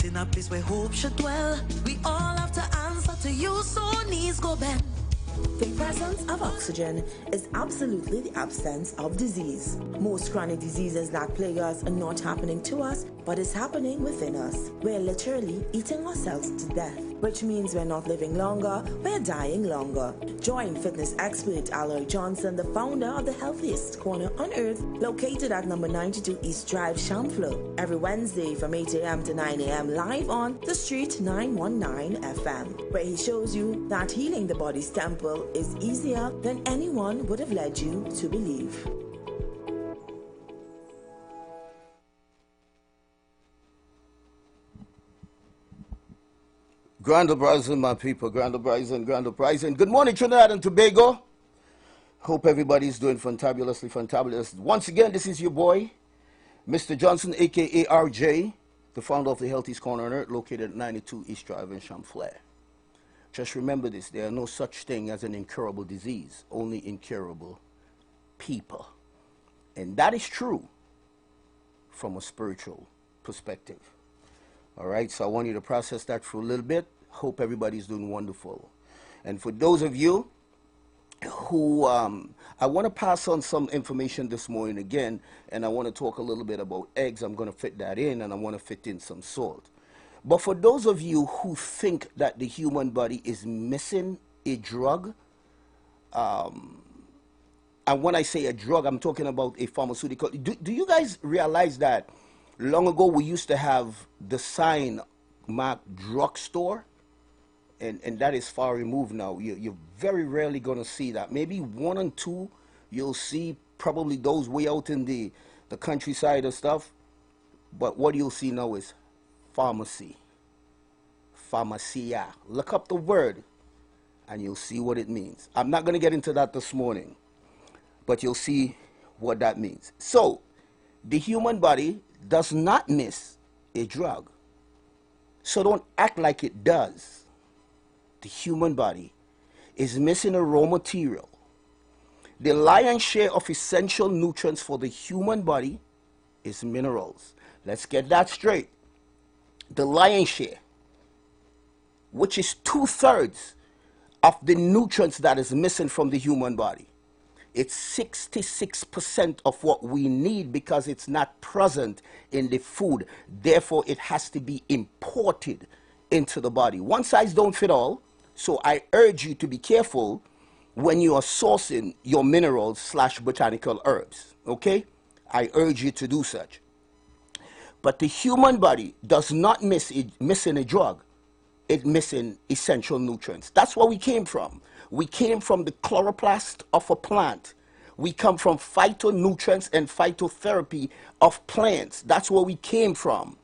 in a place where hope should dwell. We all have to answer to you, so knees go bend. The presence of oxygen is absolutely the absence of disease. Most chronic diseases that plague us are not happening to us, but is happening within us. We're literally eating ourselves to death, which means we're not living longer, we're dying longer. Join fitness expert Aloy Johnson, the founder of the healthiest corner on earth, located at number 92 East Drive, Champlain, every Wednesday from 8 a.m. to 9 a.m. live on The Street 919 FM, where he shows you that healing the body's temple is easier than anyone would have led you to believe. Grand uprising, my people. Grand uprising, grand uprising. Good morning, Trinidad and Tobago. Hope everybody's doing fantabulously fantabulous. Once again, this is your boy, Mr. Johnson, aka RJ, the founder of the Healthiest Corner on Earth, located at 92 East Drive in Champlain. Just remember this, there are no such thing as an incurable disease, only incurable people. And that is true from a spiritual perspective. All right, so I want you to process that for a little bit. Hope everybody's doing wonderful. And for those of you who, I want to pass on some information this morning again, and I want to talk a little bit about eggs. I'm going to fit that in, and I want to fit in some salt. But for those of you who think that the human body is missing a drug, and when I say a drug, I'm talking about a pharmaceutical. Do you guys realize that long ago we used to have the sign marked drugstore? And that is far removed now. You're very rarely going to see that. Maybe one and two you'll see, probably those way out in the countryside and stuff. But what you'll see now is pharmacy. Pharmacia. Look up the word and you'll see what it means. I'm not going to get into that this morning, but you'll see what that means. So, the human body does not miss a drug. So don't act like it does. The human body is missing a raw material. The lion's share of essential nutrients for the human body is minerals. Let's get that straight. The lion's share, which is 2/3 of the nutrients that is missing from the human body. It's 66% of what we need because it's not present in the food. Therefore, it has to be imported into the body. One size don't fit all. So I urge you to be careful when you are sourcing your minerals / botanical herbs. Okay? I urge you to do such. But the human body does not missing a drug. It's missing essential nutrients. That's where we came from. We came from the chloroplast of a plant. We come from phytonutrients and phytotherapy of plants. That's where we came from.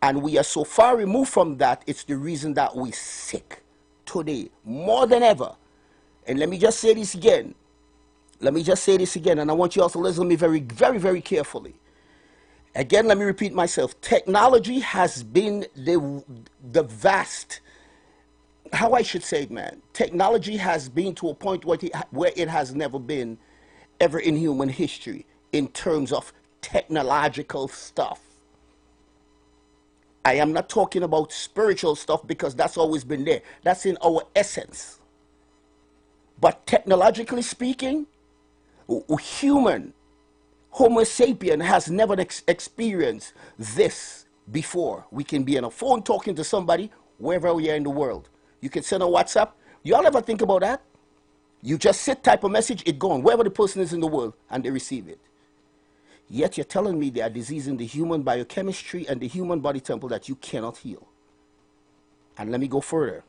And we are so far removed from that, it's the reason that we're sick today, more than ever. And let me just say this again. Let me just say this again, and I want you all to listen to me very, very, very carefully. Again, let me repeat myself. Technology has been the vast, how I should say it, man. Technology has been to a point where it has never been ever in human history in terms of technological stuff. I am not talking about spiritual stuff because that's always been there. That's in our essence. But technologically speaking, human, Homo sapien has never experienced this before. We can be on a phone talking to somebody wherever we are in the world. You can send a WhatsApp. You all ever think about that? You just sit, type a message, it gone, wherever the person is in the world, and they receive it. Yet you're telling me there are diseases in the human biochemistry and the human body temple that you cannot heal. And let me go further.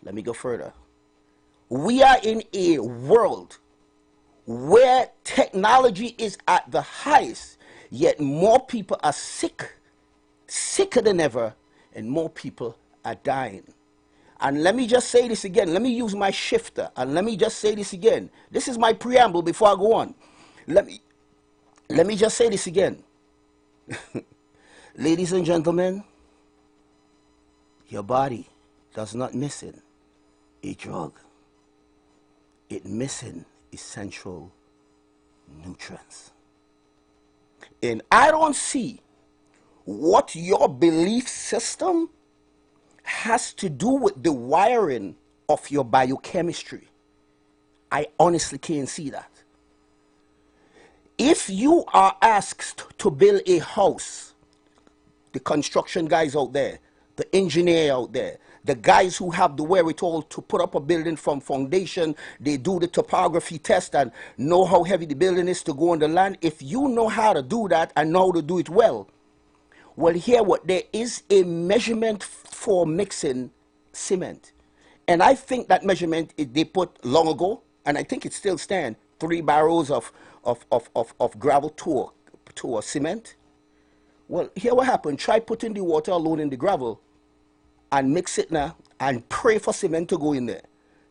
Let me go further. We are in a world where technology is at the highest, yet more people are sick, sicker than ever, and more people are dying. And let me just say this again. Let me use my shifter, and let me just say this again. This is my preamble before I go on. Let me just say this again. Ladies and gentlemen, your body does not missing a drug. It missing essential nutrients. And I don't see what your belief system has to do with the wiring of your biochemistry. I honestly can't see that. If you are asked to build a house, the construction guys out there, the engineer out there, the guys who have the wherewithal to put up a building from foundation, they do the topography test and know how heavy the building is to go on the land. If you know how to do that and know how to do it well, here what there is a measurement for mixing cement. And I think that measurement they put long ago, and I think it still stands, 3 barrels of gravel to a cement. Well, here what happened. Try putting the water alone in the gravel and mix it now and pray for cement to go in there.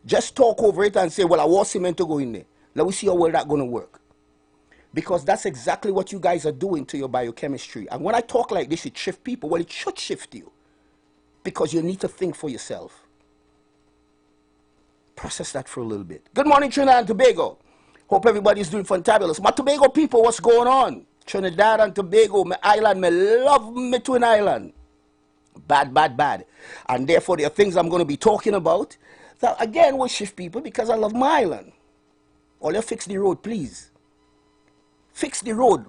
Just talk over it and say, well, I want cement to go in there. Let me see how well that's going to work. Because that's exactly what you guys are doing to your biochemistry. And when I talk like this, it shifts people. Well, it should shift you. Because you need to think for yourself. Process that for a little bit. Good morning, Trinidad and Tobago. Hope everybody's doing fantabulous. My Tobago people, what's going on? Trinidad and Tobago, my island, me love me twin island. Bad, bad, bad. And therefore, there are things I'm going to be talking about that, again, will shift people because I love my island. All you fix the road, please. Fix the road,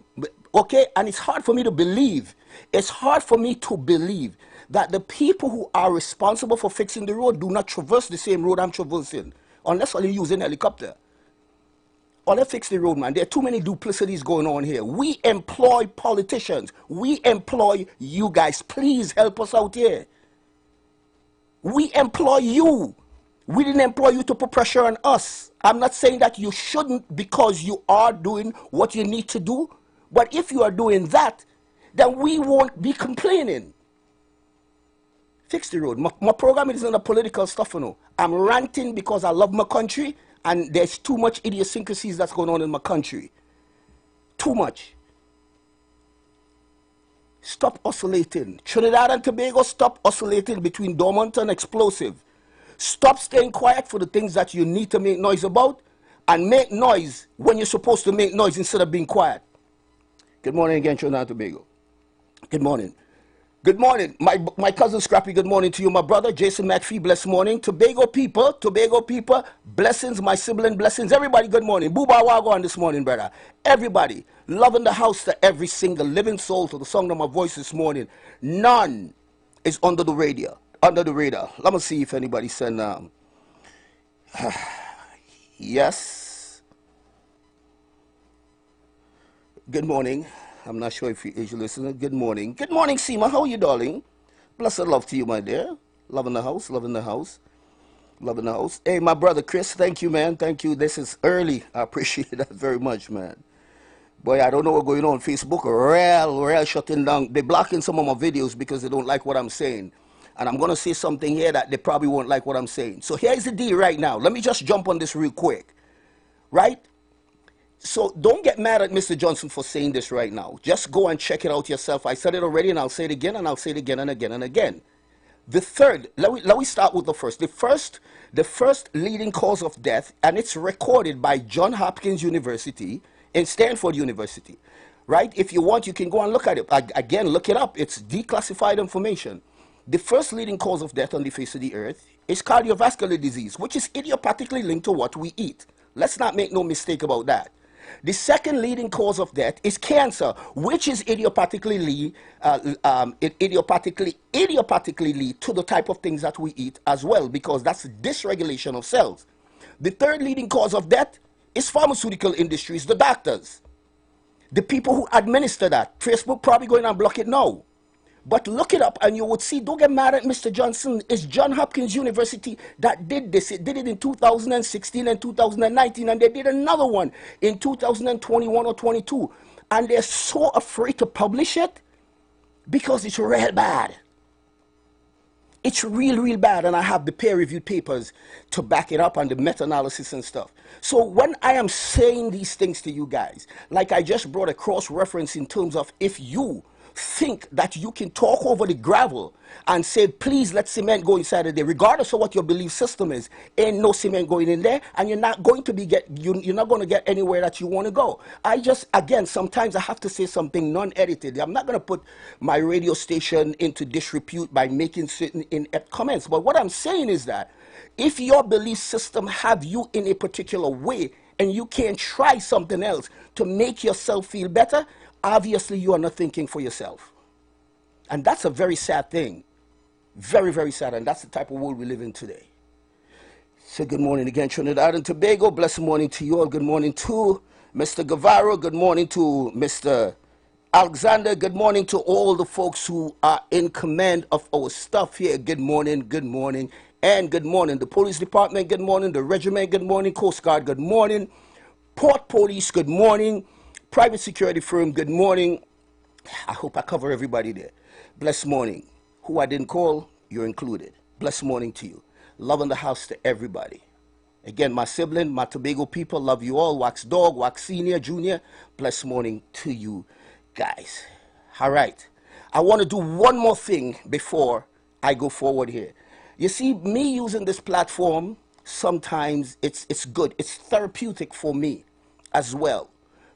okay? And it's hard for me to believe. It's hard for me to believe that the people who are responsible for fixing the road do not traverse the same road I'm traversing. Unless you're using a helicopter. Or let's fix the road, man. There are too many duplicities going on here. We employ politicians. We employ you guys. Please help us out here. We employ you. We didn't employ you to put pressure on us. I'm not saying that you shouldn't because you are doing what you need to do. But if you are doing that, then we won't be complaining. Fix the road. My program isn't a political stuff, you know. I'm ranting because I love my country. And there's too much idiosyncrasies that's going on in my country. Too much. Stop oscillating. Trinidad and Tobago, stop oscillating between dormant and explosive. Stop staying quiet for the things that you need to make noise about. And make noise when you're supposed to make noise instead of being quiet. Good morning again, Trinidad and Tobago. Good morning. Good morning, my cousin Scrappy, good morning to you. My brother, Jason McPhee, blessed morning. Tobago people, blessings, my sibling, blessings. Everybody, good morning. Booba Wagwan this morning, brother. Everybody, loving the house to every single living soul to the song of my voice this morning. None is under the radar. Let me see if anybody sent, yes. Good morning. I'm not sure if you're listening. Good morning. Good morning, Seema. How are you, darling? Blessed love to you, my dear. Loving the house, loving the house, loving the house. Hey, my brother Chris, thank you, man. Thank you. This is early. I appreciate that very much, man. Boy, I don't know what's going on Facebook. Real shutting down. They're blocking some of my videos because they don't like what I'm saying. And I'm going to say something here that they probably won't like what I'm saying. So here's the deal right now. Let me just jump on this real quick. Right? So don't get mad at Mr. Johnson for saying this right now. Just go and check it out yourself. I said it already and I'll say it again and I'll say it again and again and again. The third, let me start with the first. The first leading cause of death, and it's recorded by Johns Hopkins University and Stanford University. Right? If you want, you can go and look at it. Again, look it up. It's declassified information. The first leading cause of death on the face of the earth is cardiovascular disease, which is idiopathically linked to what we eat. Let's not make no mistake about that. The second leading cause of death is cancer, which is idiopathically linked to the type of things that we eat as well, because that's dysregulation of cells. The third leading cause of death is pharmaceutical industries, the doctors, the people who administer that. Facebook probably going to block it now. But look it up and you would see, don't get mad at Mr. Johnson. It's Johns Hopkins University that did this. It did it in 2016 and 2019, and they did another one in 2021 or 22. And they're so afraid to publish it because it's real bad. It's real bad, and I have the peer-reviewed papers to back it up and the meta-analysis and stuff. So when I am saying these things to you guys, like I just brought a cross-reference in terms of if you think that you can talk over the gravel and say, please let cement go inside of there, regardless of what your belief system is. Ain't no cement going in there, and you're not going to you're not going to get anywhere that you want to go. Again, sometimes I have to say something non-edited. I'm not going to put my radio station into disrepute by making certain inept comments. But what I'm saying is that if your belief system have you in a particular way and you can't try something else to make yourself feel better, obviously you are not thinking for yourself. And that's a very sad thing. Very, very sad. And that's the type of world we live in today. So good morning again, Trinidad and Tobago. Blessed morning to you all. Good morning to Mr. Guevara. Good morning to Mr. Alexander. Good morning to all the folks who are in command of our stuff here. Good morning, and good morning. The police department, good morning. The regiment, good morning. Coast Guard, good morning. Port Police, good morning. Private security firm, good morning. I hope I cover everybody there. Blessed morning. Who I didn't call, you're included. Blessed morning to you. Love in the house to everybody. Again, my sibling, my Tobago people, love you all. Wax Dog, Wax Senior, Junior, blessed morning to you guys. All right. I want to do one more thing before I go forward here. You see, me using this platform, sometimes it's good. It's therapeutic for me as well.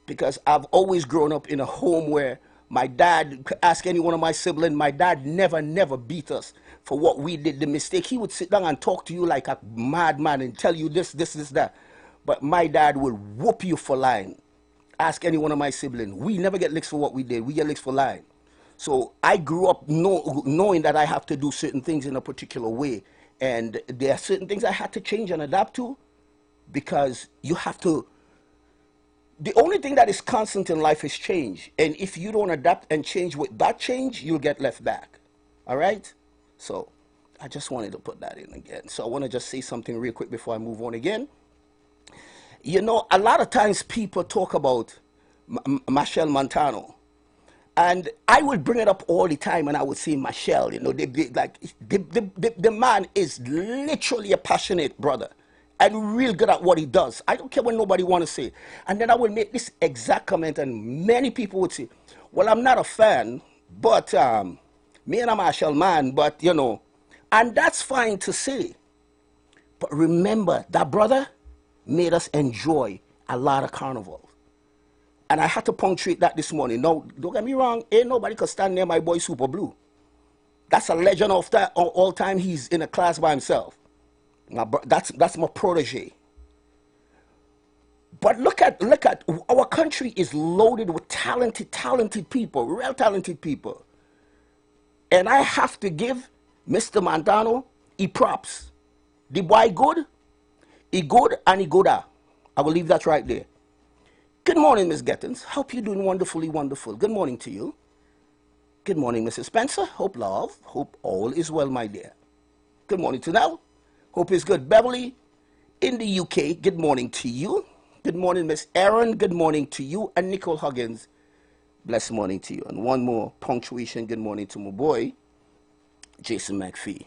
Because I've always grown up in a home where my dad, ask any one of my siblings, my dad never beat us for what we did, the mistake. He would sit down and talk to you like a madman and tell you this, that. But my dad would whoop you for lying. Ask any one of my siblings. We never get licks for what we did. We get licks for lying. So I grew up knowing that I have to do certain things in a particular way. And there are certain things I had to change and adapt to, because you have to. The only thing that is constant in life is change. And if you don't adapt and change with that change, you'll get left back. All right? So I just wanted to put that in again. So I want to just say something real quick before I move on again. You know, a lot of times people talk about Machel Montano. And I would bring it up all the time, and I would say, Machel, you know, the man is literally a passionate brother. And real good at what he does. I don't care what nobody want to say. And then I will make this exact comment, and many people would say, well, I'm not a fan, but me and a Marshall man, but you know, and that's fine to say. But remember, that brother made us enjoy a lot of carnival. And I had to punctuate that this morning. No, don't get me wrong, ain't nobody could stand near my boy Super Blue. That's a legend of that all time. He's in a class by himself. That's my protege. But look at our country is loaded with talented people, real talented people. And I have to give Mr. Montano props. The boy good, he good and he gooda. I will leave that right there. Good morning, Miss Gettins. Hope you're doing wonderfully wonderful. Good morning to you. Good morning, Mrs. Spencer. Hope all is well, my dear. Good morning to Nell. Hope it's good. Beverly in the UK, good morning to you. Good morning, Miss Aaron. Good morning to you. And Nicole Huggins, blessed morning to you. And one more punctuation, good morning to my boy, Jason McPhee.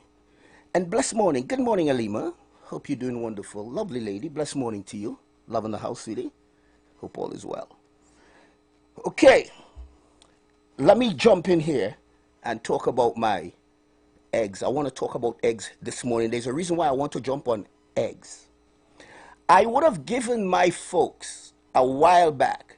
And blessed morning, good morning, Alima. Hope you're doing wonderful. Lovely lady, blessed morning to you. Love in the house, sweetie. Hope all is well. Okay, let me jump in here and talk about my eggs. I want to talk about eggs this morning. There's a reason why I want to jump on eggs. I would have given my folks a while back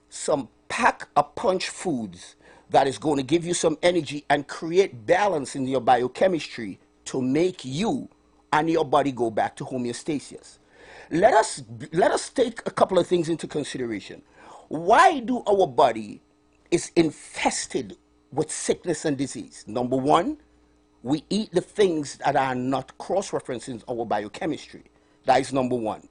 some pack-a-punch foods that is going to give you some energy and create balance in your biochemistry to make you and your body go back to homeostasis. Let us take a couple of things into consideration. Why do our body is infested with sickness and disease? Number one, we eat the things that are not cross-referencing our biochemistry. That is number one.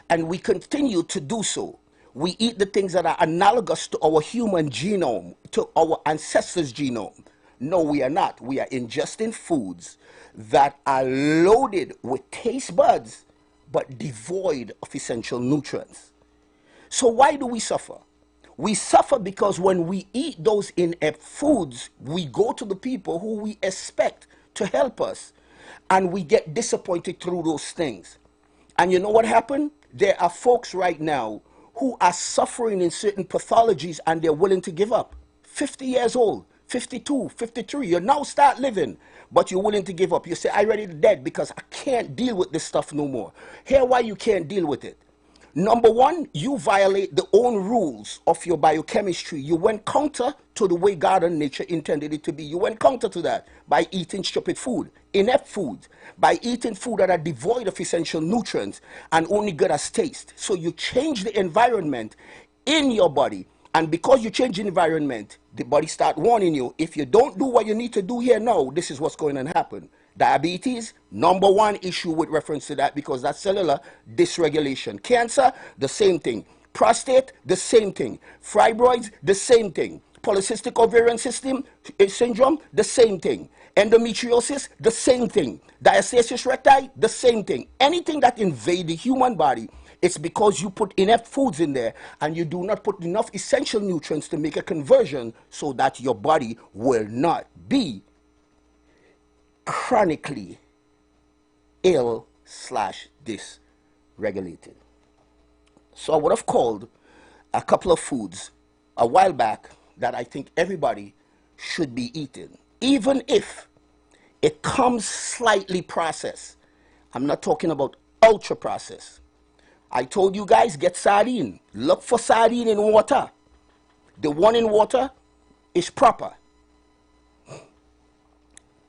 And we continue to do so. We eat the things that are analogous to our human genome, to our ancestors' genome. No, we are not. We are ingesting foods that are loaded with taste buds, but devoid of essential nutrients. So why do we suffer? We suffer because when we eat those inept foods, we go to the people who we expect to help us, and we get disappointed through those things. And you know what happened? There are folks right now who are suffering in certain pathologies, and they're willing to give up. 50 years old, 52, 53. You now start living, but you're willing to give up. You say, I ready to dead because I can't deal with this stuff no more. Here why you can't deal with it. Number one, you violate the own rules of your biochemistry. You went counter to the way God and nature intended it to be. You went counter to that by eating stupid food, inept food, by eating food that are devoid of essential nutrients and only good as taste. So you change the environment in your body. And because you change the environment, the body start warning you, if you don't do what you need to do here now, this is what's going to happen. Diabetes, number one issue with reference to that, because that's cellular dysregulation. Cancer, the same thing. Prostate, the same thing. Fibroids, the same thing. Polycystic ovarian syndrome, the same thing. Endometriosis, the same thing. Diastasis recti, the same thing. Anything that invades the human body, it's because you put enough foods in there and you do not put enough essential nutrients to make a conversion so that your body will not be chronically ill / dysregulated. So I would have called a couple of foods a while back that I think everybody should be eating, even if it comes slightly processed. I'm not talking about ultra processed. I told you guys, get sardine. Look for sardine in water. The one in water is proper.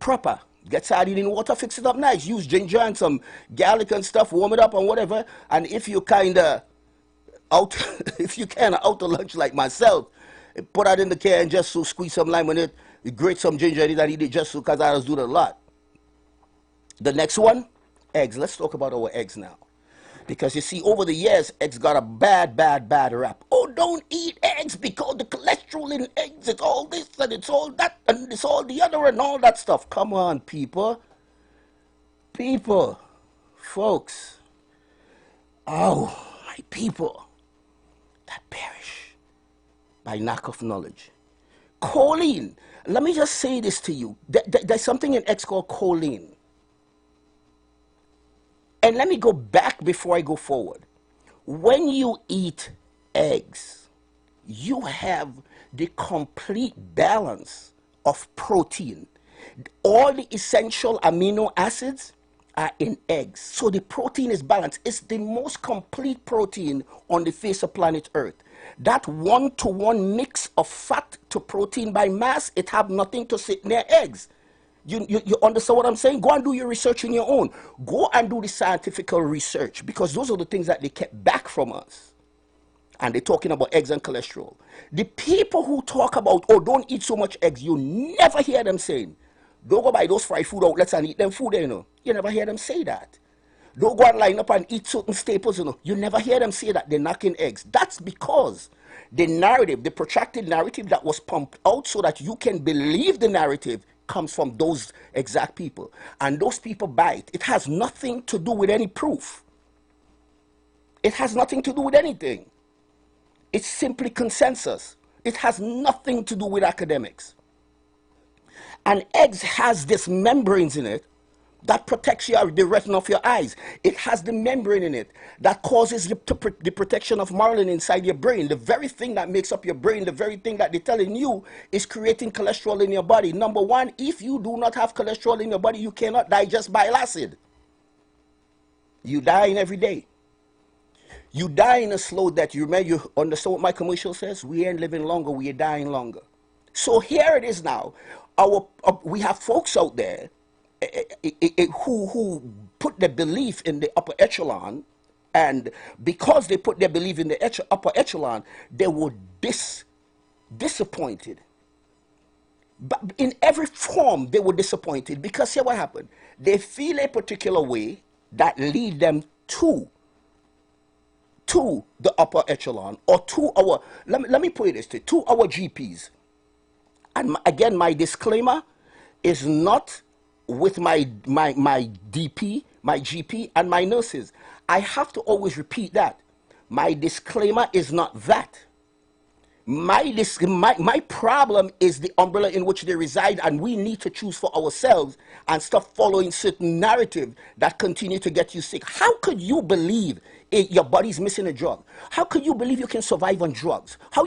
Proper. Get sardine in water, fix it up nice. Use ginger and some garlic and stuff, warm it up and whatever. And if you kind of out, if you kind of out to lunch like myself, put that in the can just so squeeze some lime in it, grate some ginger in it and eat it just so, because I just do that a lot. The next one, eggs. Let's talk about our eggs now. Because you see, over the years, eggs got a bad rap. Oh, don't eat eggs because the cholesterol in eggs, it's all this and it's all that and it's all the other and all that stuff. Come on, people. People. Folks. Oh, my people that perish by lack of knowledge. Choline. Let me just say this to you. There's something in eggs called choline. And let me go back before I go forward. When you eat eggs, you have the complete balance of protein. All the essential amino acids are in eggs. So the protein is balanced. It's the most complete protein on the face of planet Earth. That 1-to-1 mix of fat to protein by mass, it have nothing to sit near eggs. You understand what I'm saying? Go and do your research on your own. Go and do the scientific research, because those are the things that they kept back from us. And they're talking about eggs and cholesterol. The people who talk about, oh, don't eat so much eggs, you never hear them saying, don't go buy those fried food outlets and eat them food, you know. You never hear them say that. Don't go and line up and eat certain staples, you know. You never hear them say that. They're knocking eggs. That's because the narrative, the protracted narrative that was pumped out so that you can believe the narrative, comes from those exact people. And those people buy it. It has nothing to do with any proof. It has nothing to do with anything. It's simply consensus. It has nothing to do with academics. And eggs has this membranes in it that protects the retina of your eyes. It has the membrane in it that causes the protection of myelin inside your brain. The very thing that makes up your brain, the very thing that they're telling you is creating cholesterol in your body. Number one, if you do not have cholesterol in your body, you cannot digest bile acid. You dying every day. You die in a slow death. You remember, you understand what my commercial says? We ain't living longer, we are dying longer. So here it is now. We have folks out there who put their belief in the upper echelon, and because they put their belief in the upper echelon, they were disappointed. But in every form, they were disappointed, because here what happened? They feel a particular way that lead them to the upper echelon, or to our, let me put it this way, to our GPs. And again, my disclaimer is not with my DP, my GP, and my nurses. I have to always repeat that. My disclaimer is not that. My problem is the umbrella in which they reside, and we need to choose for ourselves and stop following certain narrative that continue to get you sick. How could you believe your body's missing a drug? How could you believe you can survive on drugs? How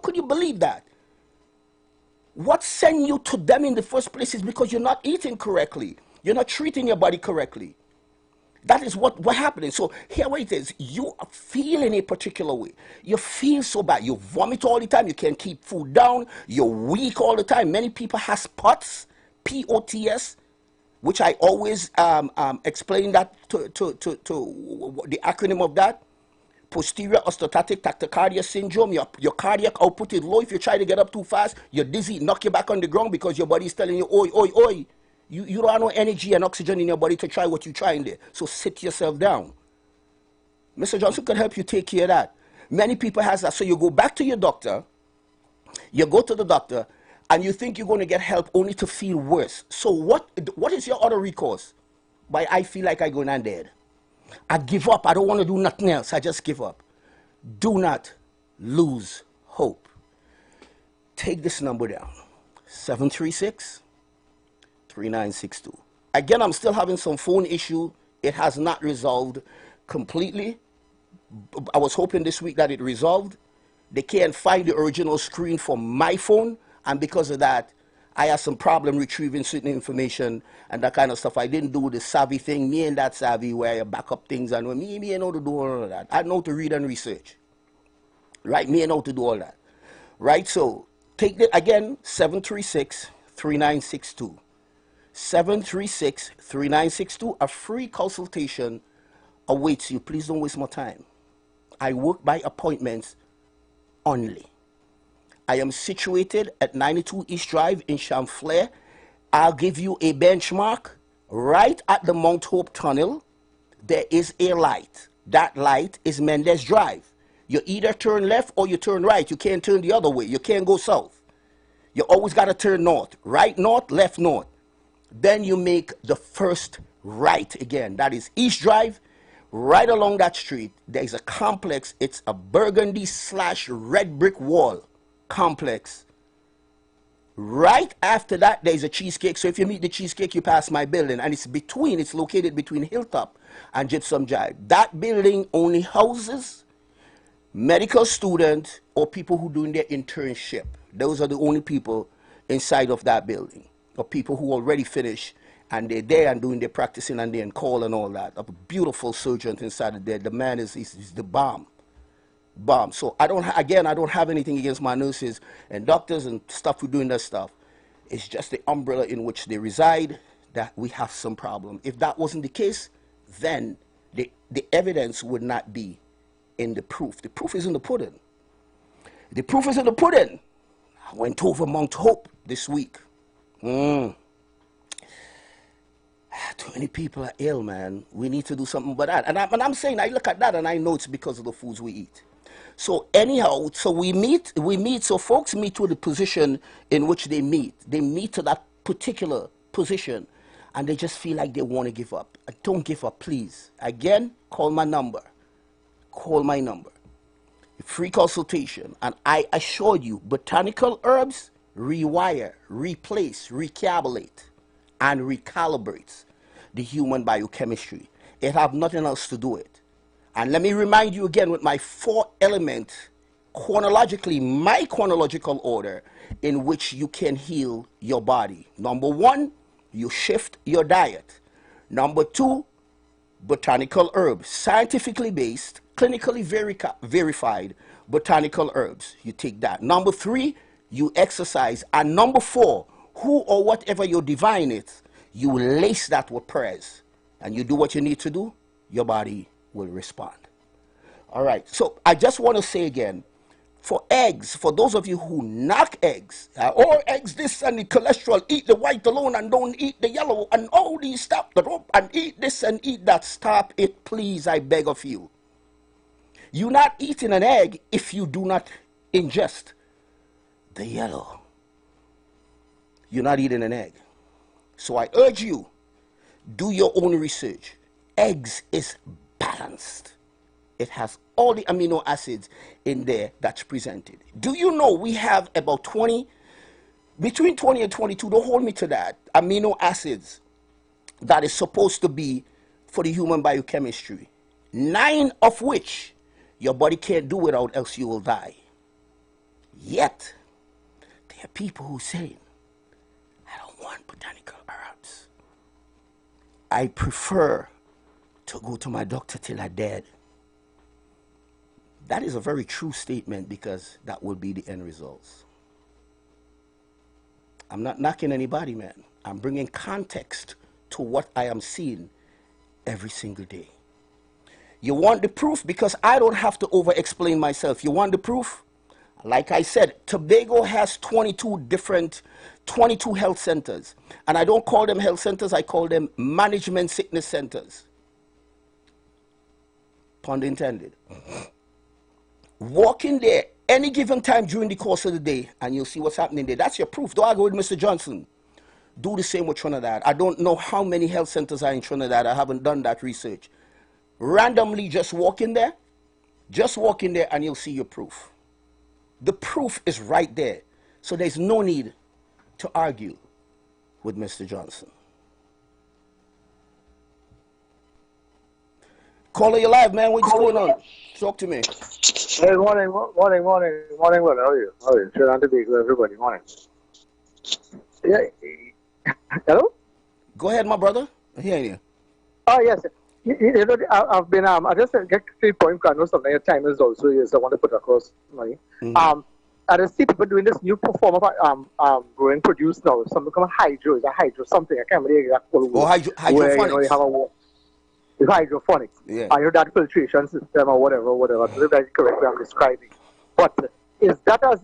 could you believe that? What sent you to them in the first place is because you're not eating correctly. You're not treating your body correctly. That is what happening. So here it is. You are feeling a particular way. You feel so bad. You vomit all the time. You can't keep food down. You're weak all the time. Many people has POTS, P-O-T-S, which I always explain that to the acronym of that. Posterior osteostatic tachycardia syndrome. Your cardiac output is low. If you try to get up too fast, you're dizzy, knock you back on the ground because your body is telling you, oi, oi, oi. You don't have no energy and oxygen in your body to try what you're trying there. So sit yourself down. Mr. Johnson could help you take care of that. Many people has that. So you go back to your doctor, you go to the doctor, and you think you're going to get help only to feel worse. So what is your other recourse? But I feel like I'm going on dead. I give up. I don't want to do nothing else. I just give up. Do not lose hope. Take this number down. 736-3962. Again, I'm still having some phone issue. It has not resolved completely. I was hoping this week that it resolved. They can't find the original screen for my phone, and because of that, I had some problem retrieving certain information and that kind of stuff. I didn't do the savvy thing. Me and that savvy where you back up things, and me I know to do all of that. I know to read and research. Right? Me I know to do all that. Right? So take it again, 736-3962. 736-3962. A free consultation awaits you. Please don't waste my time. I work by appointments only. I am situated at 92 East Drive in Chamflair. I'll give you a benchmark. Right at the Mount Hope Tunnel, there is a light. That light is Mendez Drive. You either turn left or you turn right. You can't turn the other way. You can't go south. You always got to turn north. Right north, left north. Then you make the first right again. That is East Drive. Right along that street, there is a complex. It's a burgundy/red brick wall complex. Right after that, there is a cheesecake. So if you meet the cheesecake, you pass my building. And it's located between Hilltop and Gypsum Jive. That building only houses medical students or people who are doing their internship. Those are the only people inside of that building. Or people who already finished and they're there and doing their practicing and they're in call and all that. A beautiful surgeon inside of there. The man is the bomb. So I don't have anything against my nurses and doctors and stuff who doing that stuff. It's just the umbrella in which they reside that we have some problem. If that wasn't the case, then the evidence would not be in the proof. The proof is in the pudding. The proof is in the pudding. I went over Mount Hope this week. Too many people are ill, man. We need to do something about that. And I'm saying, I look at that and I know it's because of the foods we eat. So anyhow, so we meet, so folks meet to the position in which they meet. They meet to that particular position and they just feel like they want to give up. Don't give up, please. Again, call my number. Call my number. Free consultation. And I assure you, botanical herbs rewire, replace, recalibrate, and recalibrates the human biochemistry. It have nothing else to do it. And let me remind you again with my 4-element, chronologically, my chronological order in which you can heal your body. Number 1, you shift your diet. Number 2, botanical herbs, scientifically based, clinically verified botanical herbs. You take that. Number 3, you exercise. And number 4, who or whatever your divine is, you lace that with prayers. And you do what you need to do, your body will respond. All right. So I just want to say again, for eggs, for those of you who knock eggs, or eggs this and the cholesterol, eat the white alone and don't eat the yellow and all these stuff, and eat this and eat that, stop it, please, I beg of you. You're not eating an egg if you do not ingest the yellow. You're not eating an egg. So I urge you, do your own research. Eggs is balanced. It has all the amino acids in there that's presented. Do you know we have about between 20 and 22, don't hold me to that, amino acids that is supposed to be for the human biochemistry. 9 of which your body can't do without, else you will die. Yet, they There are people who say, I don't want botanical herbs. I prefer to go to my doctor till I'm dead. That is a very true statement because that will be the end results. I'm not knocking anybody, man. I'm bringing context to what I am seeing every single day. You want the proof? Because I don't have to over-explain myself. You want the proof? Like I said, Tobago has 22 health centers. And I don't call them health centers, I call them management sickness centers. Pun intended. Walk in there any given time during the course of the day and you'll see what's happening there. That's your proof. Don't argue with Mr. Johnson. Do the same with Trinidad. I don't know how many health centers are in Trinidad. I haven't done that research. Randomly just walk in there. Just walk in there and you'll see your proof. The proof is right there. So there's no need to argue with Mr. Johnson. Caller, you live, man. What's going on? Talk to me. Hey, morning, brother. How are you? Trinidad and Tobago, everybody. Morning. Yeah. Hello? Go ahead, my brother. I'm hearing you. Oh, yes. You know, I've been, I just get 3 points. I know something your time is also, yes, I want to put across money. I see people doing this new form of growing produce now. Something called hydro. Is a hydro something? I can't remember the exact word. Oh, hydroponics. Where, you know, you have it's hydroponics. Yeah. I know that filtration system or whatever. So that's correct way I'm describing. But is that as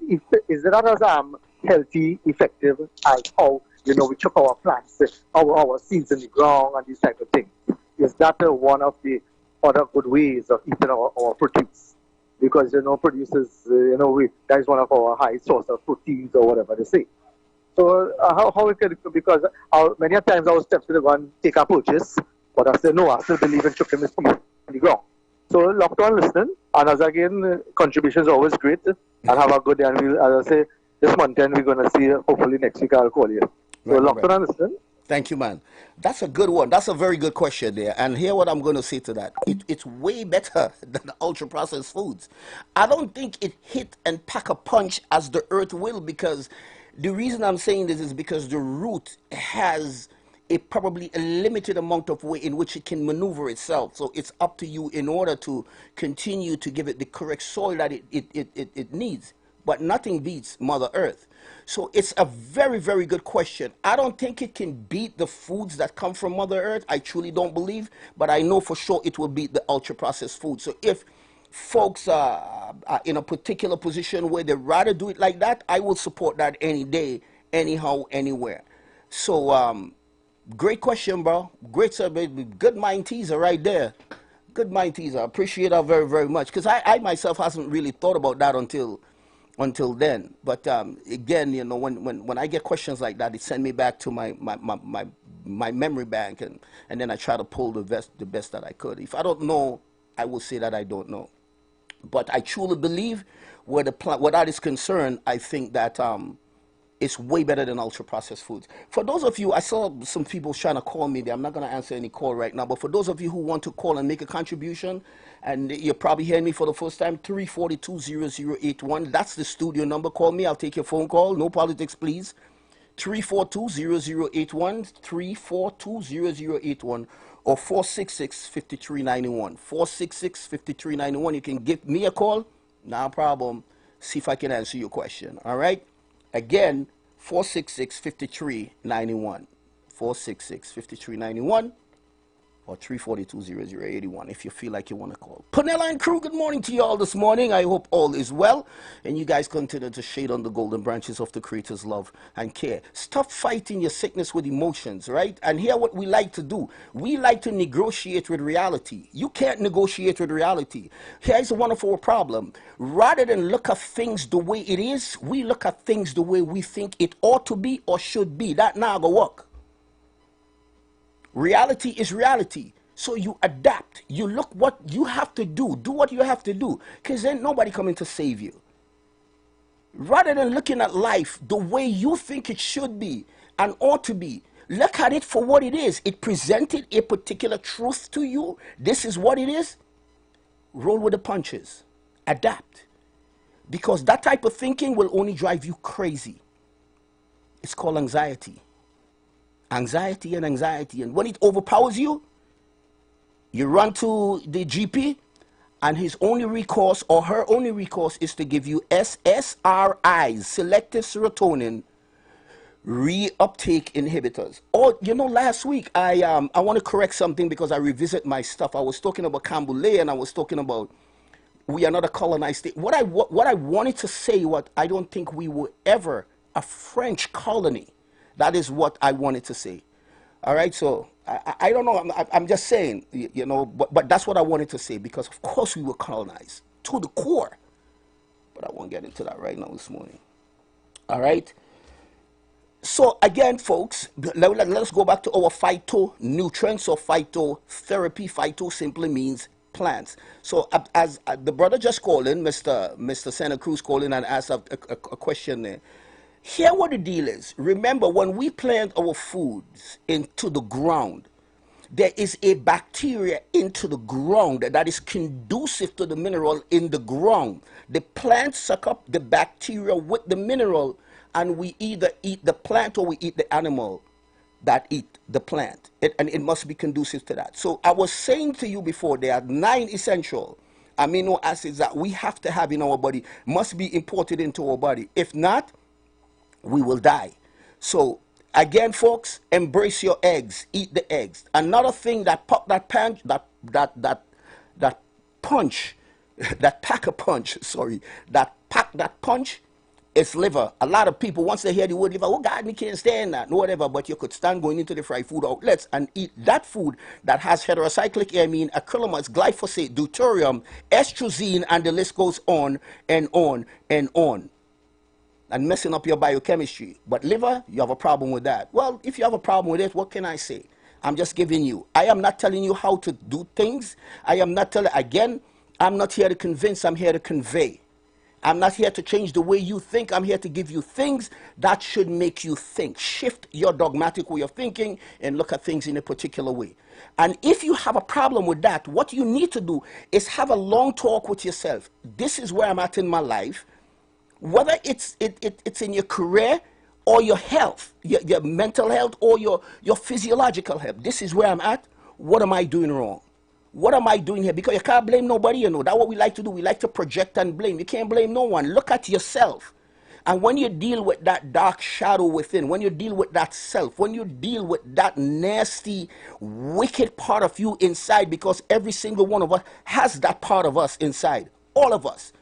healthy, effective as how, you know, we chuck our plants, our seeds in the ground and these type of things? Is that one of the other good ways of eating our produce? Because, you know, produces, you know, that is one of our high source of proteins or whatever they say. So how it could, because many times our steps to go and take a purchase, but I say, no, I still believe in chucking this in the ground. So locked on listening, and as again, contributions are always great, and have a good day. And we'll, as I say, this month end, we're going to see, hopefully next week I'll call you. So locked on and listening. Thank you, man. That's a good one. That's a very good question there. And here what I'm going to say to that. It's way better than the ultra-processed foods. I don't think it hit and pack a punch as the earth will, because the reason I'm saying this is because the root has probably a limited amount of way in which it can maneuver itself. So it's up to you in order to continue to give it the correct soil that it needs. But nothing beats Mother Earth. So it's a very, very good question. I don't think it can beat the foods that come from Mother Earth. I truly don't believe. But I know for sure it will beat the ultra-processed food. So if folks are in a particular position where they'd rather do it like that, I will support that any day, anyhow, anywhere. So great question, bro. Great survey. Good mind teaser right there. Good mind teaser. I appreciate that very, very much. Because I myself hasn't really thought about that until then. But again, you know, when I get questions like that, it send me back to my memory bank, and then I try to pull the best that I could. If I don't know, I will say that I don't know. But I truly believe where that is concerned, I think that it's way better than ultra-processed foods. For those of you, I saw some people trying to call me there. I'm not going to answer any call right now. But for those of you who want to call and make a contribution, and you're probably hearing me for the first time, 342-0081. That's the studio number. Call me. I'll take your phone call. No politics, please. 342-0081, 342-0081, or 466-5391. 466-5391. You can give me a call. No problem. See if I can answer your question. All right? Again, 466-5391, 466-5391, or 342-0081 if you feel like you want to call. Panella and crew, good morning to you all this morning. I hope all is well, and you guys continue to shade on the golden branches of the Creator's love and care. Stop fighting your sickness with emotions, right? And here what we like to do. We like to negotiate with reality. You can't negotiate with reality. Here's a wonderful problem. Rather than look at things the way it is, we look at things the way we think it ought to be or should be. That now go work. Reality is reality. So you adapt. You look what you have to do. Do what you have to do. Because then nobody coming to save you. Rather than looking at life the way you think it should be and ought to be, look at it for what it is. It presented a particular truth to you. This is what it is. Roll with the punches. Adapt. Because that type of thinking will only drive you crazy. It's called anxiety. Anxiety and anxiety. And when it overpowers you, you run to the GP, and his only recourse or her only recourse is to give you SSRIs, selective serotonin reuptake inhibitors. Or, you know, last week I want to correct something because I revisit my stuff. I was talking about Camboulet, and I was talking about we are not a colonized state. What I wanted to say, what I don't think we were ever a French colony. That is what I wanted to say. All right, so I don't know. I'm just saying, you know, but that's what I wanted to say, because of course we were colonized to the core. But I won't get into that right now this morning. All right. So again, folks, let us go back to our phytonutrients or phytotherapy. Phyto simply means plants. So as the brother just called in, Mr. Santa Cruz called in and asked a question there. Here what the deal is. Remember, when we plant our foods into the ground, there is a bacteria into the ground that is conducive to the mineral in the ground. The plants suck up the bacteria with the mineral, and we either eat the plant or we eat the animal that eat the plant. And it must be conducive to that. So I was saying to you before, there are 9 essential amino acids that we have to have in our body, must be imported into our body. If not, we will die. So again, folks, embrace your eggs, eat the eggs. Another thing that pack a punch, is liver. A lot of people, once they hear the word liver, oh God, me can't stand that, no whatever, but you could stand going into the fried food outlets and eat that food that has heterocyclic amine, acrylamide, glyphosate, deuterium, estrosine, and the list goes on and on and on, and messing up your biochemistry. But liver, you have a problem with that. Well, if you have a problem with it, what can I say? I'm just giving you. I am not telling you how to do things. I am not telling, again, I'm not here to convince, I'm here to convey. I'm not here to change the way you think. I'm here to give you things that should make you think. Shift your dogmatic way of thinking and look at things in a particular way. And if you have a problem with that, what you need to do is have a long talk with yourself. This is where I'm at in my life. Whether it's in your career or your health, your mental health or your physiological health. This is where I'm at. What am I doing wrong? What am I doing here? Because you can't blame nobody, you know. That's what we like to do. We like to project and blame. You can't blame no one. Look at yourself. And when you deal with that dark shadow within, when you deal with that self, when you deal with that nasty, wicked part of you inside, because every single one of us has that part of us inside. All of us.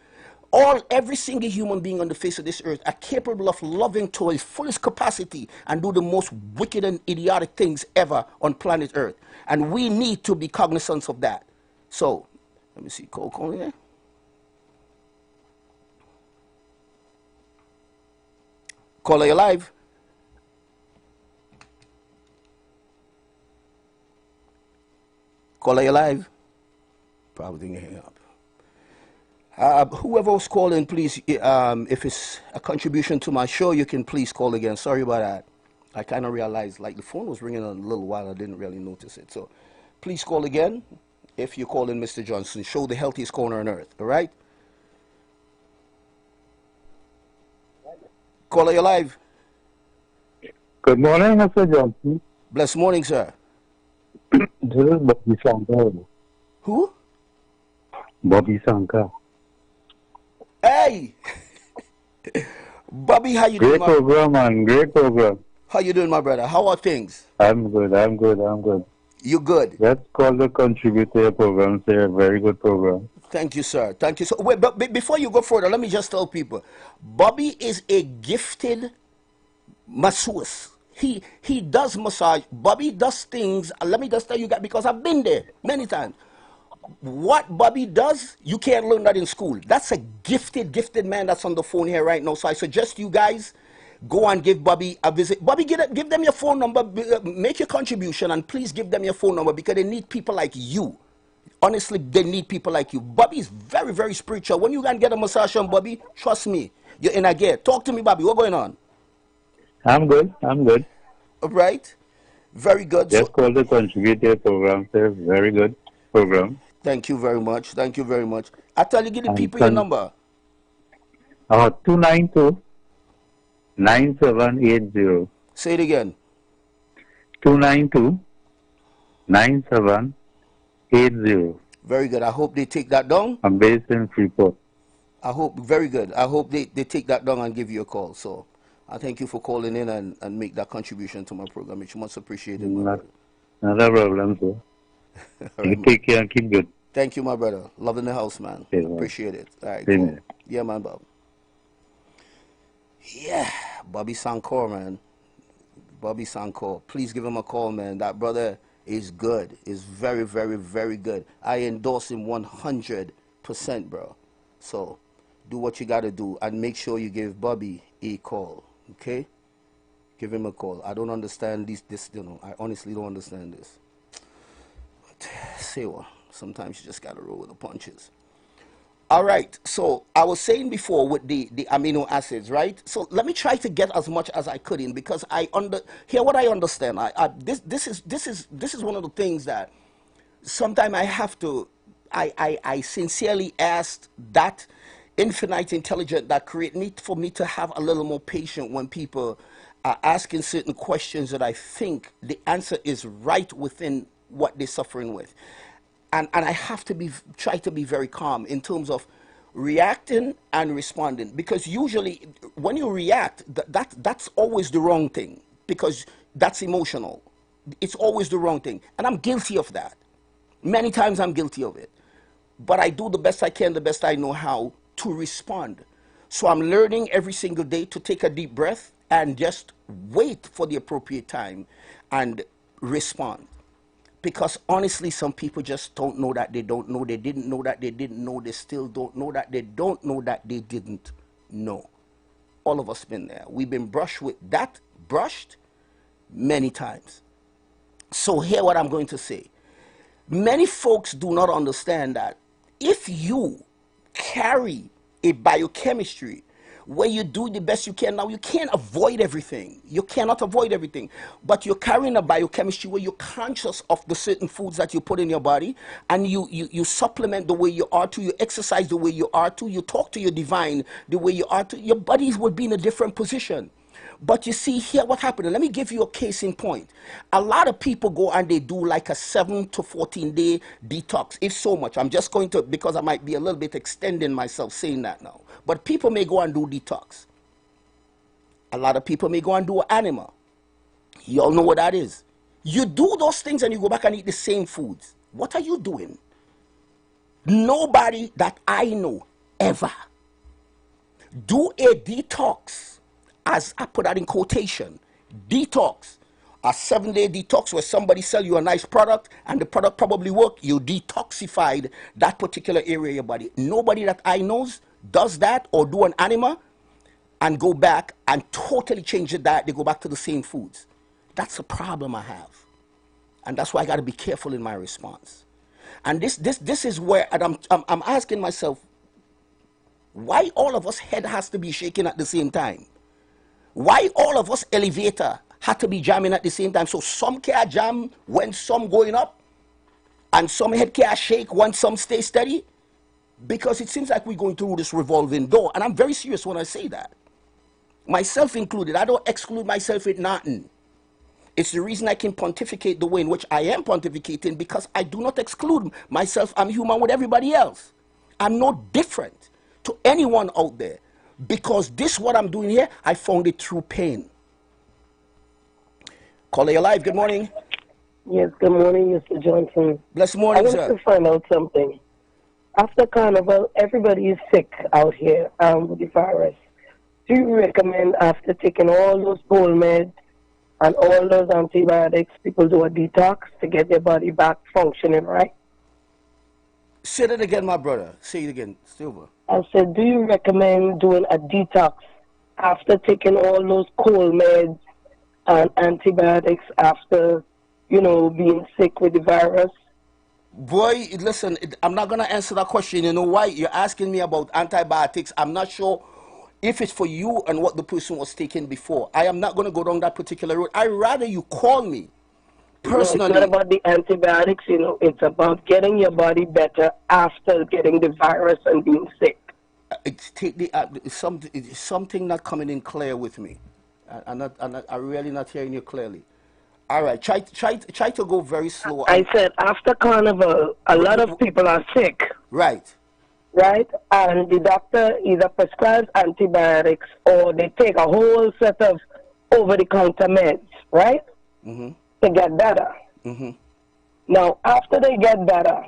Every single human being on the face of this earth are capable of loving to its fullest capacity and do the most wicked and idiotic things ever on planet Earth. And we need to be cognizant of that. So, let me see, Cole here. Caller, you live? Caller, you live? Probably didn't hang up. Whoever was calling, please, if it's a contribution to my show, you can please call again. Sorry about that. I kind of realized, like, the phone was ringing a little while. I didn't really notice it. So please call again if you're calling Mr. Johnson. Show the healthiest corner on earth, all right? Caller, you live? Good morning, Mr. Johnson. Blessed morning, sir. This is Bobby Shankar. Who? Bobby Shankar. Hey! Bobby, how you doing, Great program, man. Great program. How you doing, my brother? How are things? I'm good. You good? Let's call the contributor program, sir. Very good program. Thank you, sir. Thank you. So, wait, but before you go further, let me just tell people, Bobby is a gifted masseuse. He does massage. Bobby does things. Let me just tell you guys, because I've been there many times. What Bobby does, you can't learn that in school. That's a gifted man that's on the phone here right now. So I suggest you guys go and give Bobby a visit. Bobby, give them your phone number, make your contribution, and please give them your phone number, because they need people like you. Honestly, they need people like you. Bobby is very, very spiritual. When you can get a massage on Bobby, trust me, you're in a gear. Talk to me, Bobby. What's going on? I'm good. All right. Very good. Let's call the contributor program, sir. Very good program. Thank you very much. Thank you very much. I tell you, give the people your number. 292 9780. Say it again. 292-9780. Very good. I hope they take that down. I'm based in Freeport. I hope, very good. I hope they take that down and give you a call. So I thank you for calling in and make that contribution to my program. It's much appreciated, my brother. Not a problem, sir. All right, Take care and keep good. thank you, my brother. Love in the house, man. Okay, man. Appreciate it. All right, Same cool. here. Yeah, man, Bob. Yeah, Bobby Sankor, man. Bobby Sankor. Please give him a call, man. That brother is good. Is very, very, very good. I endorse him 100%, bro. So do what you got to do and make sure you give Bobby a call, okay? Give him a call. I don't understand this, you know, I honestly don't understand this. But say what? Sometimes you just got to roll with the punches. All right, so I was saying before with the amino acids, right? So let me try to get as much as I could in, because here what I understand. This is one of the things that sometimes I have to. I sincerely asked that infinite intelligence that create need for me to have a little more patience when people are asking certain questions that I think the answer is right within what they're suffering with. And I have to try to be very calm in terms of reacting and responding, because usually when you react, that's always the wrong thing, because that's emotional. It's always the wrong thing, and I'm guilty of that. Many times I'm guilty of it, but I do the best I can, the best I know how to respond. So I'm learning every single day to take a deep breath and just wait for the appropriate time and respond. Because honestly, some people just don't know that they don't know. They didn't know that they didn't know. They still don't know that they don't know that they didn't know. All of us been there. We've been brushed many times. So hear what I'm going to say. Many folks do not understand that if you carry a biochemistry where you do the best you can. Now, you can't avoid everything. You cannot avoid everything. But you're carrying a biochemistry where you're conscious of the certain foods that you put in your body, and you supplement the way you are to, you exercise the way you are to, you talk to your divine the way you are to, your bodies will be in a different position. But you see here what happened. Let me give you a case in point. A lot of people go and they do like a 7 to 14 day detox. If so much, I'm just going to, because I might be a little bit extending myself saying that now. But people may go and do detox. A lot of people may go and do an anima. You all know what that is. You do those things and you go back and eat the same foods. What are you doing? Nobody that I know ever do a detox. As I put that in quotation, detox, a 7-day detox where somebody sell you a nice product and the product probably work, you detoxified that particular area of your body. Nobody that I knows does that or do an anima and go back and totally change the diet. They go back to the same foods. That's a problem I have. And that's why I got to be careful in my response. And this is where I'm asking myself, why all of us head has to be shaking at the same time? Why all of us elevator had to be jamming at the same time? So some can jam when some going up, and some head can shake when some stay steady, because it seems like we're going through this revolving door. And I'm very serious when I say that, myself included. I don't exclude myself with nothing. It's the reason I can pontificate the way in which I am pontificating, because I do not exclude myself. I'm human with everybody else. I'm no different to anyone out there. Because this, what I'm doing here, I found it through pain. Caller, you're live. Good morning. Yes, good morning, Mr. Johnson. Blessed morning, sir. I want to find out something. After Carnival, everybody is sick out here with the virus. Do you recommend, after taking all those cold meds and all those antibiotics, people do a detox to get their body back functioning right? Say that again, my brother. Say it again, Silver. I said, do you recommend doing a detox after taking all those cold meds and antibiotics after, you know, being sick with the virus? Boy, listen, I'm not going to answer that question. You know why? You're asking me about antibiotics. I'm not sure if it's for you and what the person was taking before. I am not going to go down that particular road. I'd rather you call me personally. No, it's not about the antibiotics, you know. It's about getting your body better after getting the virus and being sick. It's something not coming in clear with me. I'm really not hearing you clearly. All right, try to go very slow. I said after carnival, a lot of people are sick. Right. Right? And the doctor either prescribes antibiotics or they take a whole set of over-the-counter meds, right? To get better. Now, after they get better,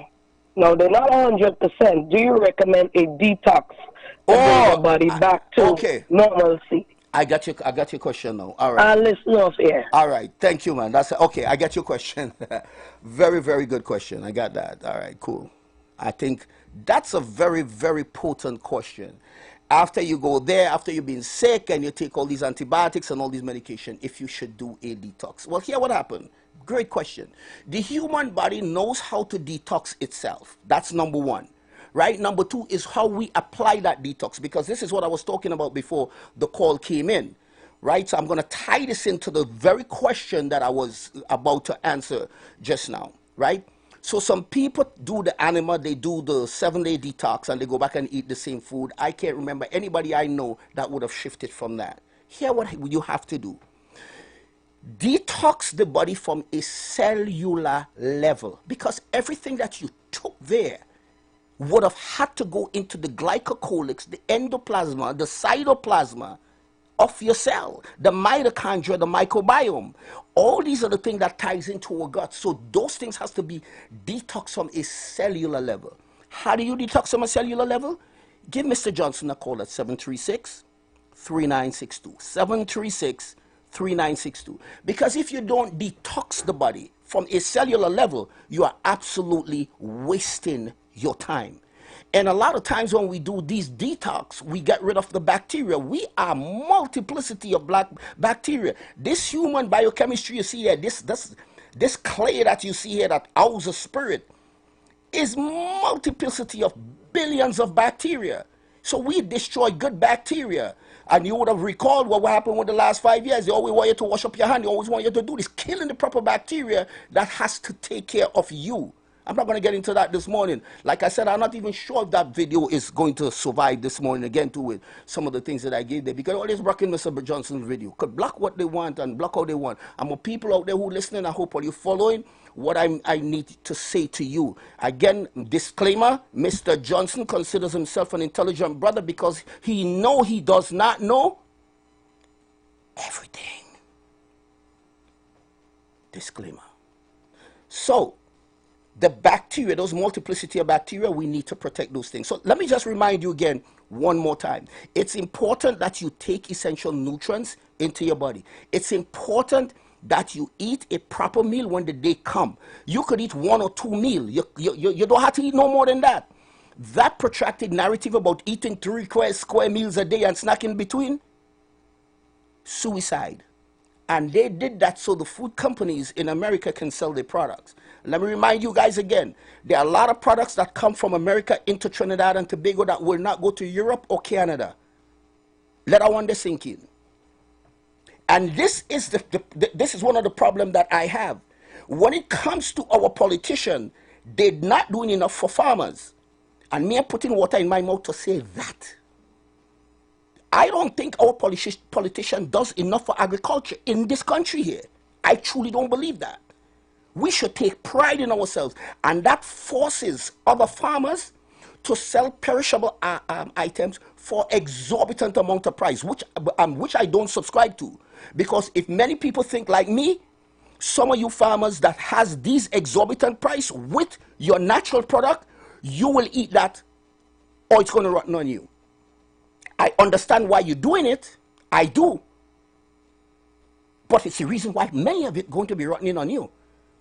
no, they're not 100%. Do you recommend a detox to bring the body back to normalcy? I got your question now. All right. I'll listen off here. All right. Thank you, man. That's okay. I got your question. Very, very good question. I got that. All right. Cool. I think that's a very, very potent question. After you go there, after you've been sick and you take all these antibiotics and all these medication, if you should do a detox. Well, here what happened. Great question. The human body knows how to detox itself. That's number one. Right? Number two is how we apply that detox, because this is what I was talking about before the call came in. Right? So I'm going to tie this into the very question that I was about to answer just now. Right? So some people do the anima, they do the 7-day detox and they go back and eat the same food. I can't remember anybody I know that would have shifted from that. Here what you have to do. Detox the body from a cellular level, because everything that you took there would have had to go into the glycocalyx, the endoplasma, the cytoplasma of your cell, the mitochondria, the microbiome. All these are the things that ties into our gut. So those things has to be detoxed from a cellular level. How do you detox from a cellular level? Give Mr. Johnson a call at 736-3962. 736-3962. Because if you don't detox the body from a cellular level, you are absolutely wasting your time. And a lot of times when we do these detox, we get rid of the bacteria. We are multiplicity of black bacteria. This human biochemistry you see here, this clay that you see here that houses a spirit, is multiplicity of billions of bacteria. So we destroy good bacteria. And you would have recalled what happened with the last 5 years. They always want you to wash up your hand. They always want you to do this, killing the proper bacteria that has to take care of you. I'm not going to get into that this morning. Like I said, I'm not even sure if that video is going to survive this morning again too, with some of the things that I gave there. Because all this blocking Mr. Johnson's video could block what they want and block how they want. And more people out there who listening, I hope are you following what I need to say to you. Again, disclaimer, Mr. Johnson considers himself an intelligent brother because he does not know everything. Disclaimer. So, the bacteria, those multiplicity of bacteria, we need to protect those things. So let me just remind you again one more time. It's important that you take essential nutrients into your body. It's important that you eat a proper meal when the day comes. You could eat 1 or 2 meals. You don't have to eat no more than that. That protracted narrative about eating 3 square meals a day and snacking between, suicide. And they did that so the food companies in America can sell their products. Let me remind you guys again, there are a lot of products that come from America into Trinidad and Tobago that will not go to Europe or Canada. Let that one sink in. And this is this is one of the problems that I have. When it comes to our politicians, they're not doing enough for farmers. And me, I'm putting water in my mouth to say that. I don't think our politician does enough for agriculture in this country here. I truly don't believe that. We should take pride in ourselves, and that forces other farmers to sell perishable items for exorbitant amount of price, which I don't subscribe to. Because if many people think like me, some of you farmers that has these exorbitant price with your natural product, you will eat that or it's going to rotten on you. I understand why you're doing it. I do. But it's the reason why many of it going to be rotting on you.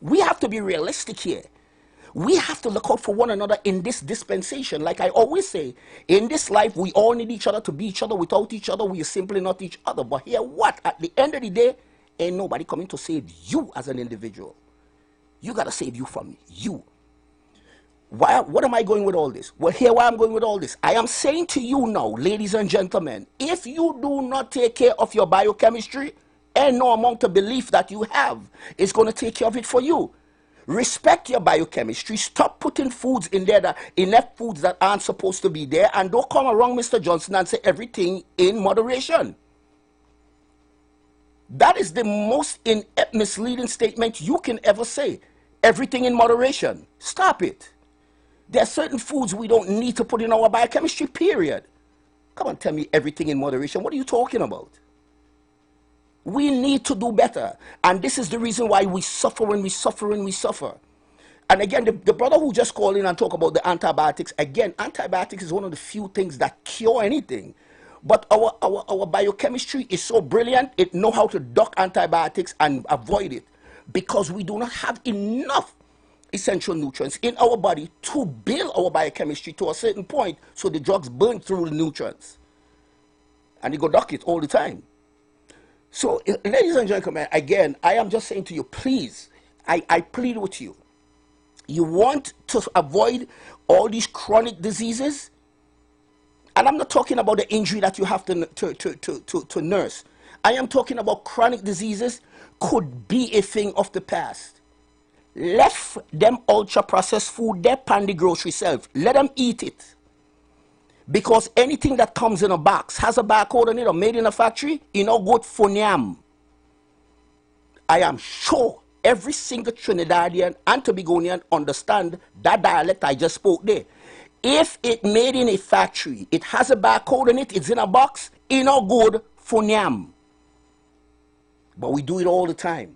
We have to be realistic here. We have to look out for one another in this dispensation. Like I always say, in this life, we all need each other to be each other. Without each other, we are simply not each other. But here, what? At the end of the day, ain't nobody coming to save you as an individual. You got to save you from you. What am I going with all this? Well, here why I'm going with all this. I am saying to you now, ladies and gentlemen, if you do not take care of your biochemistry, and no amount of belief that you have is going to take care of it for you. Respect your biochemistry. Stop putting foods in there, enough foods that aren't supposed to be there. And don't come around, Mr. Johnson, and say everything in moderation. That is the most misleading statement you can ever say. Everything in moderation. Stop it. There are certain foods we don't need to put in our biochemistry, period. Come on, tell me everything in moderation. What are you talking about? We need to do better. And this is the reason why we suffer and we suffer and we suffer. And again, the brother who just called in and talked about the antibiotics, again, antibiotics is one of the few things that cure anything. But our biochemistry is so brilliant, it knows how to duck antibiotics and avoid it. Because we do not have enough essential nutrients in our body to build our biochemistry to a certain point so the drugs burn through the nutrients. And they go duck it all the time. So, ladies and gentlemen, again, I am just saying to you, please, I plead with you. You want to avoid all these chronic diseases? And I'm not talking about the injury that you have to nurse. I am talking about chronic diseases could be a thing of the past. Left them ultra-processed food, they're on the grocery shelf. Let them eat it. Because anything that comes in a box, has a barcode on it or made in a factory, you know, good for nyam. I am sure every single Trinidadian and Tobagonian understand that dialect I just spoke there. If it made in a factory, it has a barcode on it, it's in a box, you know, good for nyam. But we do it all the time.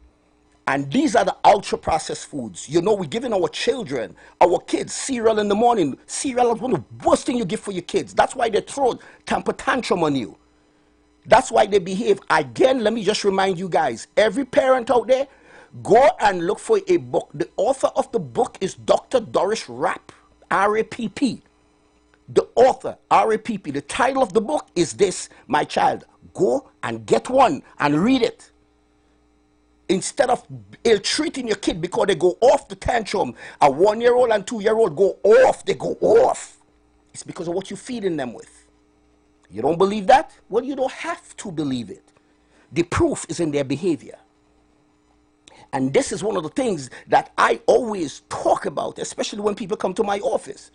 And these are the ultra-processed foods. You know, we're giving our children, our kids, cereal in the morning. Cereal is one of the worst things you give for your kids. That's why they throw temper tantrum on you. That's why they behave. Again, let me just remind you guys, every parent out there, go and look for a book. The author of the book is Dr. Doris Rapp, R-A-P-P. The author, R-A-P-P. The title of the book is this, my child. Go and get one and read it. Instead of ill-treating your kid because they go off the tantrum, a 1-year-old and 2-year-old go off, they go off. It's because of what you're feeding them with. You don't believe that? Well, you don't have to believe it. The proof is in their behavior. And this is one of the things that I always talk about, especially when people come to my office.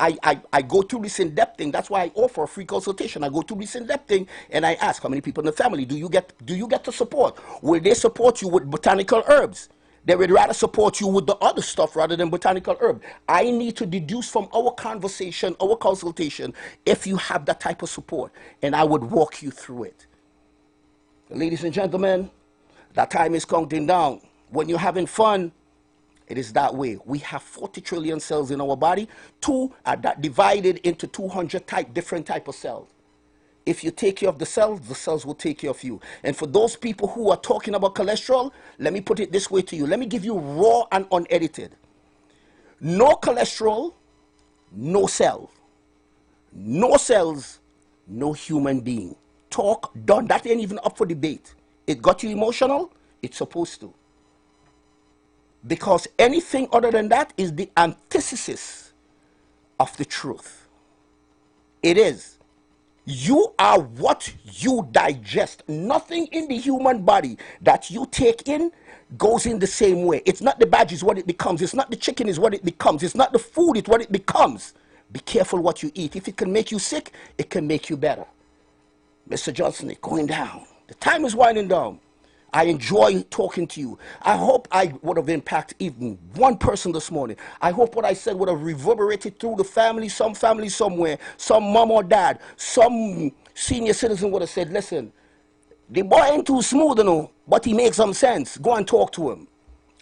I go through this in-depth thing. That's why I offer a free consultation. I go through this in-depth thing and I ask how many people in the family do you get the support? Will they support you with botanical herbs? They would rather support you with the other stuff rather than botanical herb. I need to deduce from our conversation, our consultation, if you have that type of support, and I would walk you through it. Ladies and gentlemen, that time is counting down. When you're having fun, it is that way. We have 40 trillion cells in our body. 2 are divided into 200 different type of cells. If you take care of the cells will take care of you. And for those people who are talking about cholesterol, let me put it this way to you. Let me give you raw and unedited. No cholesterol, no cell. No cells, no human being. Talk, done. That ain't even up for debate. It got you emotional? It's supposed to. Because anything other than that is the antithesis of the truth. It is. You are what you digest. Nothing in the human body that you take in goes in the same way. It's not the badge is what it becomes. It's not the chicken is what it becomes. It's not the food, it's what it becomes. Be careful what you eat. If it can make you sick, it can make you better. Mr. Johnson, it's going down. The time is winding down. I enjoy talking to you. I hope I would have impacted even one person this morning. I hope what I said would have reverberated through the family somewhere, some mom or dad, some senior citizen would have said, listen, the boy ain't too smooth, you know, but he makes some sense. Go and talk to him.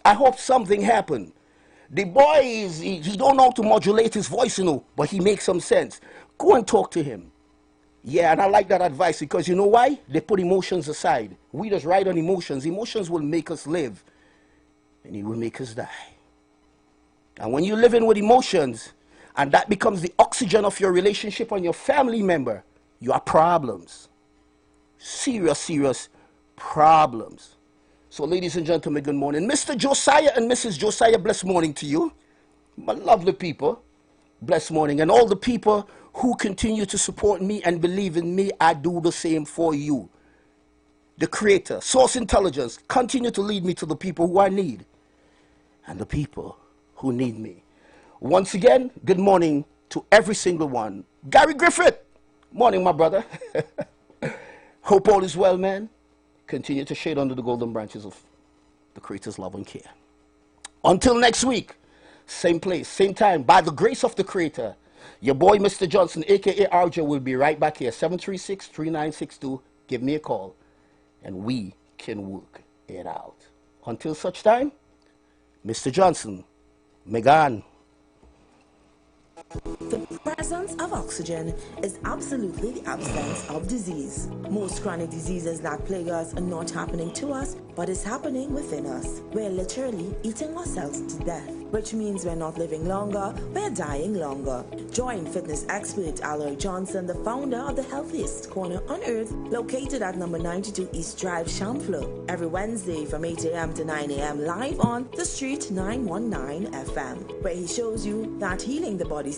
I hope something happened. The boy, he don't know how to modulate his voice, you know, but he makes some sense. Go and talk to him. Yeah, and I like that advice because you know why? They put emotions aside. We just ride on emotions. Emotions will make us live, and it will make us die. And when you're living with emotions, and that becomes the oxygen of your relationship and your family member, you have problems. Serious, serious problems. So, ladies and gentlemen, good morning. Mr. Josiah and Mrs. Josiah, blessed morning to you. My lovely people, blessed morning. And all the people who continue to support me and believe in me, I do the same for you. The Creator, Source Intelligence, continue to lead me to the people who I need. and the people who need me. Once again, good morning to every single one. Gary Griffith, morning, my brother. Hope all is well, man. Continue to shade under the golden branches of the Creator's love and care. Until next week, same place, same time, by the grace of the Creator, your boy, Mr. Johnson, a.k.a. RJ, will be right back here, 736-3962. Give me a call, and we can work it out. Until such time, Mr. Johnson, Megan. The presence of oxygen is absolutely the absence of disease. Most chronic diseases that plague us are not happening to us, but is happening within us. We're literally eating ourselves to death, which means we're not living longer, we're dying longer. Join fitness expert Aloy Johnson, the founder of the healthiest corner on earth, located at number 92 East Drive, Champlain, every Wednesday from 8 a.m. to 9 a.m. live on The Street 919 FM, where he shows you that healing the body